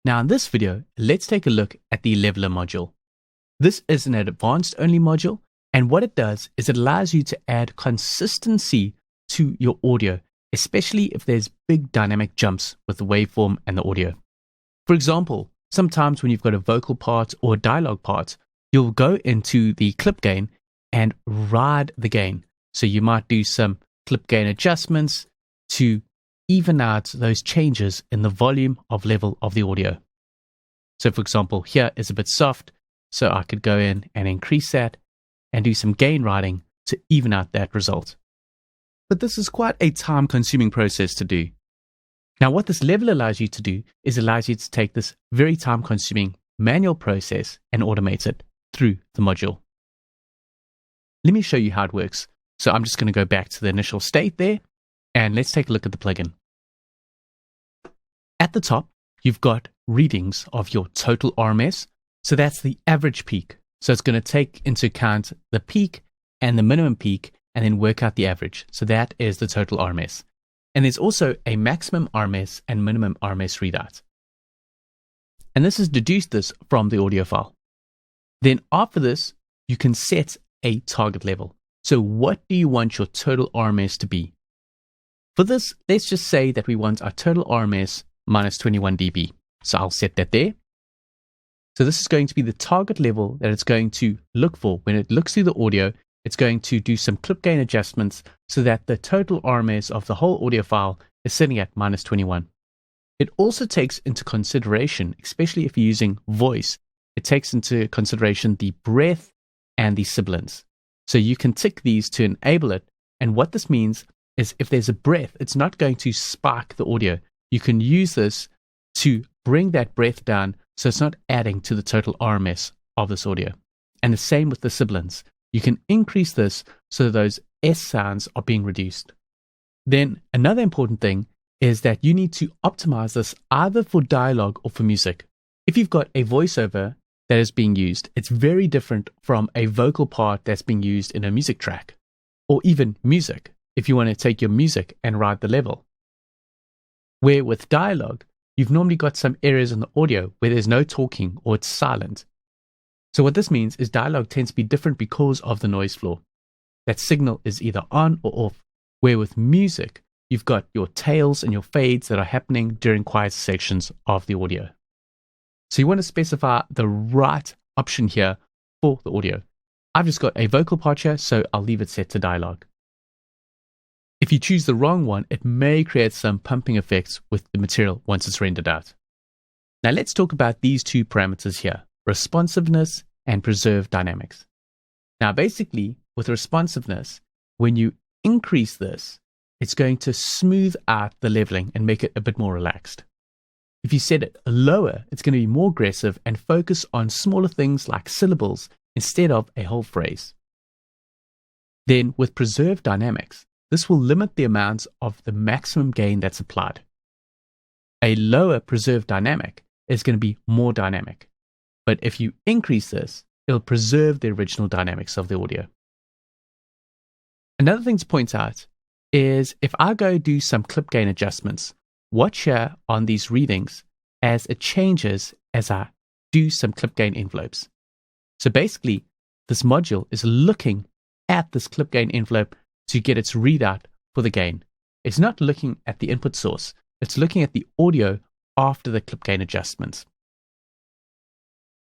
Now in this video, let's take a look at the Leveler module. This is an advanced only module, and what it does is it allows you to add consistency to your audio, especially if there's big dynamic jumps with the waveform and the audio. For example, sometimes when you've got a vocal part or a dialogue part, you'll go into the clip gain and ride the gain. So you might do some clip gain adjustments to even out those changes in the volume of level of the audio. So for example, here is a bit soft, so I could go in and increase that and do some gain riding to even out that result. But this is quite a time-consuming process to do. Now what this level allows you to do is allows you to take this very time-consuming manual process and automate it through the module. Let me show you how it works. So I'm just going to go back to the initial state there, and let's take a look at the plugin. At the top, you've got readings of your total RMS. So that's the average peak. So it's going to take into account the peak and the minimum peak and then work out the average. So that is the total RMS. And there's also a maximum RMS and minimum RMS readout. And this has deduced this from the audio file. Then after this, you can set a target level. So what do you want your total RMS to be? For this, let's just say that we want our total RMS minus 21 dB. So I'll set that there. So this is going to be the target level that it's going to look for. When it looks through the audio, it's going to do some clip gain adjustments so that the total RMS of the whole audio file is sitting at minus 21. It also takes into consideration, especially if you're using voice, it takes into consideration the breath and the sibilance. So you can tick these to enable it. And what this means is if there's a breath, it's not going to spike the audio. You can use this to bring that breath down so it's not adding to the total RMS of this audio. And the same with the sibilance. You can increase this so those S sounds are being reduced. Then another important thing is that you need to optimize this either for dialogue or for music. If you've got a voiceover that is being used, it's very different from a vocal part that's being used in a music track, or even music, if you want to take your music and ride the level. Where with dialogue, you've normally got some areas in the audio where there's no talking or it's silent. So what this means is dialogue tends to be different because of the noise floor. That signal is either on or off, where with music, you've got your tails and your fades that are happening during quiet sections of the audio. So you want to specify the right option here for the audio. I've just got a vocal part here, so I'll leave it set to dialogue. If you choose the wrong one, it may create some pumping effects with the material once it's rendered out. Now let's talk about these two parameters here, responsiveness and preserve dynamics. Now basically, with responsiveness, when you increase this, it's going to smooth out the leveling and make it a bit more relaxed. If you set it lower, it's going to be more aggressive and focus on smaller things like syllables instead of a whole phrase. Then with preserve dynamics, this will limit the amount of the maximum gain that's applied. A lower preserve dynamic is going to be more dynamic. But if you increase this, it'll preserve the original dynamics of the audio. Another thing to point out is if I go do some clip gain adjustments, watch here on these readings as it changes as I do some clip gain envelopes. So basically, this module is looking at this clip gain envelope to get its readout for the gain. It's not looking at the input source. It's looking at the audio after the clip gain adjustments.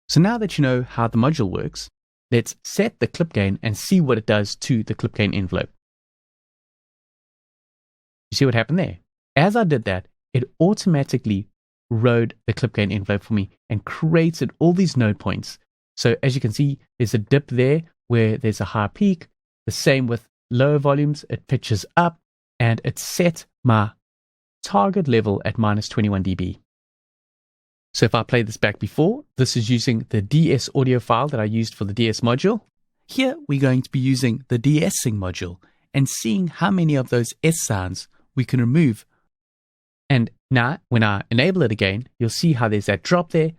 So now that you know how the module works, let's set the clip gain and see what it does to the clip gain envelope. You see what happened there? As I did that, it automatically wrote the clip gain envelope for me and created all these node points. So as you can see, there's a dip there where there's a high peak. The same with lower volumes, it pitches up, and it set my target level at minus 21 dB. So if I play this back before, this is using the DS audio file that I used for the DS module. Here we're going to be using the de-essing module and seeing how many of those S sounds we can remove. And now when I enable it again, you'll see how there's that drop there,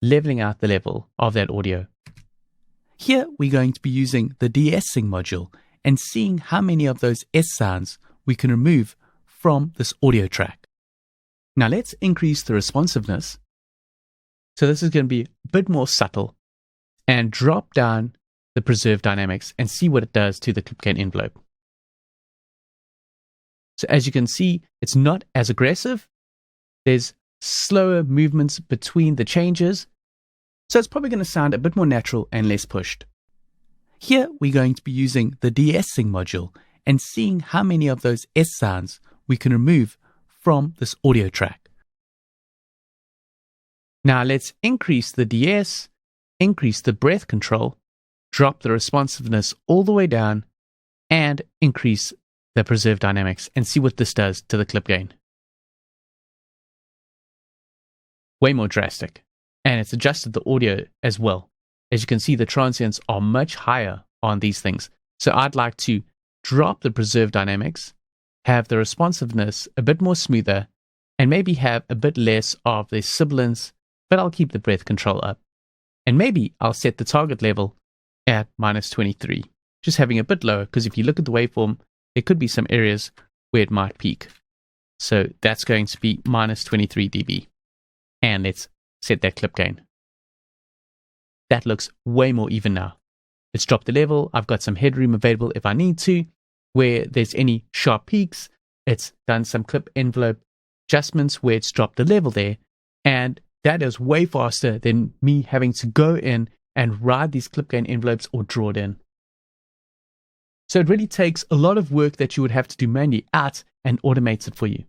leveling out the level of that audio. Here we're going to be using the de-essing module and seeing how many of those S sounds we can remove from this audio track. Now let's increase the responsiveness So this is going to be a bit more subtle, and drop down the preserve dynamics and see what it does to the clip gain envelope. So as you can see, it's not as aggressive. There's slower movements between the changes. So it's probably going to sound a bit more natural and less pushed. Here we're going to be using the de-essing module and seeing how many of those S sounds we can remove from this audio track. Now let's increase the de-ess, increase the breath control, drop the responsiveness all the way down, and increase the preserve dynamics and see what this does to the clip gain. Way more drastic. And it's adjusted the audio as well. As you can see, the transients are much higher on these things. So I'd like to drop the preserve dynamics, have the responsiveness a bit more smoother, and maybe have a bit less of the sibilance, but I'll keep the breath control up. And maybe I'll set the target level at -23, just having a bit lower, because if you look at the waveform, there could be some areas where it might peak. So that's going to be -23 dB. And let's set that clip gain. That looks way more even now. Let's drop the level. I've got some headroom available if I need to. Where there's any sharp peaks, it's done some clip envelope adjustments where it's dropped the level there. And that is way faster than me having to go in and ride these clip gain envelopes or draw it in. So it really takes a lot of work that you would have to do manually out and automates it for you.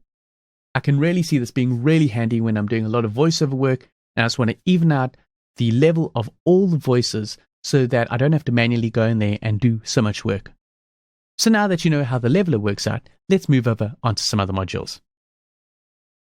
I can really see this being really handy when I'm doing a lot of voiceover work, and I just want to even out the level of all the voices so that I don't have to manually go in there and do so much work. So now that you know how the leveler works out, let's move over onto some other modules.